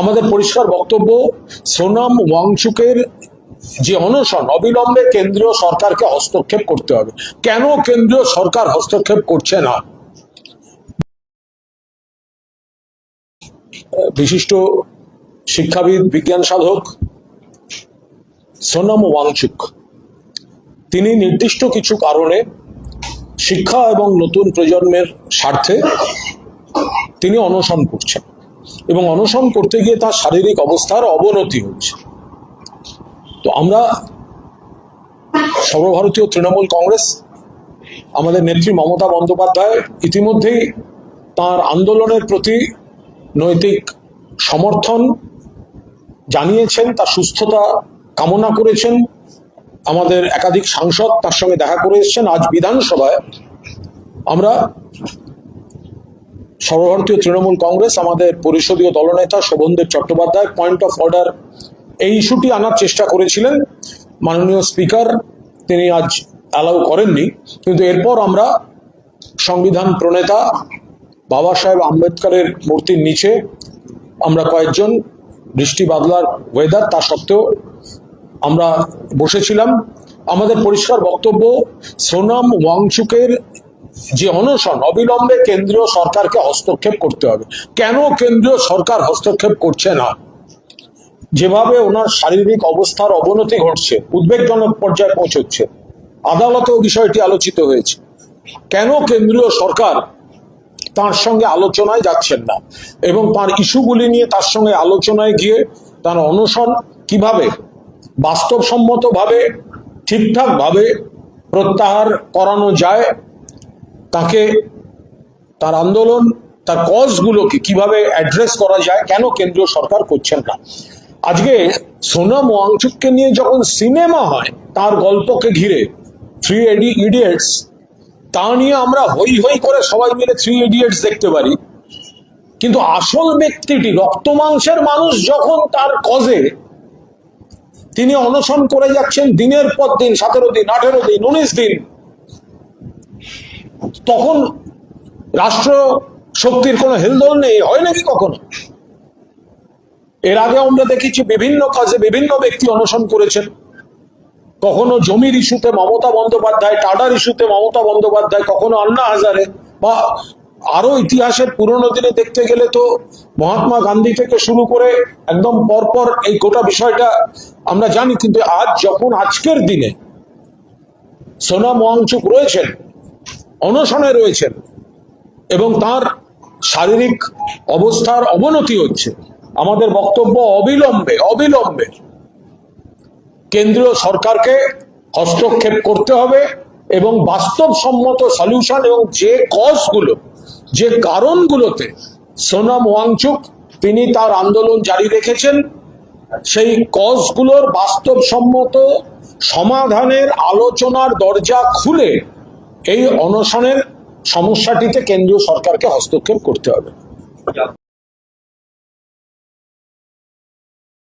আমাদের পরিষ্কার বক্তব্য, সোনাম ওয়াংচুকের যে অনশন অবিলম্বে কেন্দ্রীয় সরকারকে হস্তক্ষেপ করতে হবে। কেন কেন্দ্রীয় সরকার হস্তক্ষেপ করছে না? বিশিষ্ট শিক্ষাবিদ, বিজ্ঞান সাধক সোনাম ওয়াংচুক তিনি নির্দিষ্ট কিছু কারণে শিক্ষা এবং নতুন প্রজন্মের স্বার্থে তিনি অনশন করছেন এবং অনশন করতে গিয়ে তার শারীরিক অবস্থার অবনতি হচ্ছে। তো আমরা সর্বভারতীয় তৃণমূল কংগ্রেস, আমাদের নেত্রী মমতা বন্দ্যোপাধ্যায় ইতিমধ্যেই তার আন্দোলনের প্রতি নৈতিক সমর্থন জানিয়েছেন, তার সুস্থতা কামনা করেছেন। আমাদের একাধিক সাংসদ তার সঙ্গে দেখা করে এসেছেন। আজ বিধানসভায় আমরা সর্বভারতীয় তৃণমূল কংগ্রেস, আমাদের পরিষদীয় দলনেতা Shobhandeb Chattopadhyay point of order এই ইস্যুটি আনার চেষ্টা করেছিলেন। মাননীয় স্পিকার তিনি আজ অ্যালাউ করেননি, কিন্তু এরপর আমরা সংবিধান প্রণেতা বাবা সাহেব আম্বেদকরের মূর্তির নিচে আমরা কয়েকজন, বৃষ্টি বাদলার ওয়েদার তা সত্ত্বেও আমরা বসেছিলাম। আমাদের পরিষ্কার বক্তব্য, সোনাম ওয়াংচুকের যে অনশন অবিলম্বে কেন্দ্রীয় সরকারকে হস্তক্ষেপ করতে হবে। কেন কেন্দ্রীয় সরকার হস্তক্ষেপ করছে না? যেভাবে ওনার শারীরিক অবস্থার অবনতি ঘটছে, উদ্বেগজনক পর্যায়ে পৌঁছচ্ছে, আদালতেও বিষয়টি আলোচিত হয়েছে। কেন কেন্দ্রীয় সরকার তার সঙ্গে আলোচনায় যাচ্ছেন না এবং তার ইস্যুগুলি নিয়ে তার সঙ্গে আলোচনায় গিয়ে তার অনশন কিভাবে বাস্তবসম্মতভাবে ঠিকঠাকভাবে প্রত্যাহার করানো যায়, তাকে তার আন্দোলন, তার কজগুলোকে কিভাবে অ্যাড্রেস করা যায়, কেন কেন্দ্রীয় সরকার করছেন না? আজকে সোনাম ওয়াংচুককে নিয়ে যখন সিনেমা হয় তার গল্পকে ঘিরে, থ্রি ইডিয়টস, তা নিয়ে আমরা হই হই করে সবাই মিলে থ্রি ইডিয়টস দেখতে পারি, কিন্তু আসল ব্যক্তিটি, রক্ত মাংসের মানুষ যখন তার কজে তিনি অনশন করে যাচ্ছেন দিনের পর দিন, 17 দিন, 18 দিন, 19 দিন, তখন রাষ্ট্র শক্তির কোনো হেলদোল নেই? হয় নাকি কখনো? এর আগে আমরা দেখেছি বিভিন্ন কাজে বিভিন্ন ব্যক্তি অনশন করেছেন। কখনো জমির ইস্যুতে মমতা বন্দ্যোপাধ্যায়, টাডার ইস্যুতে মমতা বন্দ্যোপাধ্যায়, কখনো আন্না হাজারে, বা আরো ইতিহাসের পুরনো দিনে দেখতে গেলে তো মহাত্মা গান্ধী থেকে শুরু করে একদম পরপর এই গোটা বিষয়টা আমরা জানি। কিন্তু আজ যখন আজকের দিনে সোনাম ওয়াংচুক রয়েছেন, অনশনে রয়েছেন এবং তার শারীরিক অবস্থার অবনতি হচ্ছে, আমাদের বক্তব্য অবিলম্বে কেন্দ্রীয় সরকারকে হস্তক্ষেপ করতে হবে এবং বাস্তবসম্মত সলিউশন এবং যে কজগুলো, যে কারণগুলোতে সোনাম ওয়াংচুক তিনি তার আন্দোলন জারি রেখেছেন, সেই কজগুলোর বাস্তবসম্মত সমাধানের আলোচনার দরজা খুলে এই অনশনের সমস্যাটিতে কেন্দ্রীয় সরকারকে হস্তক্ষেপ করতে হবে।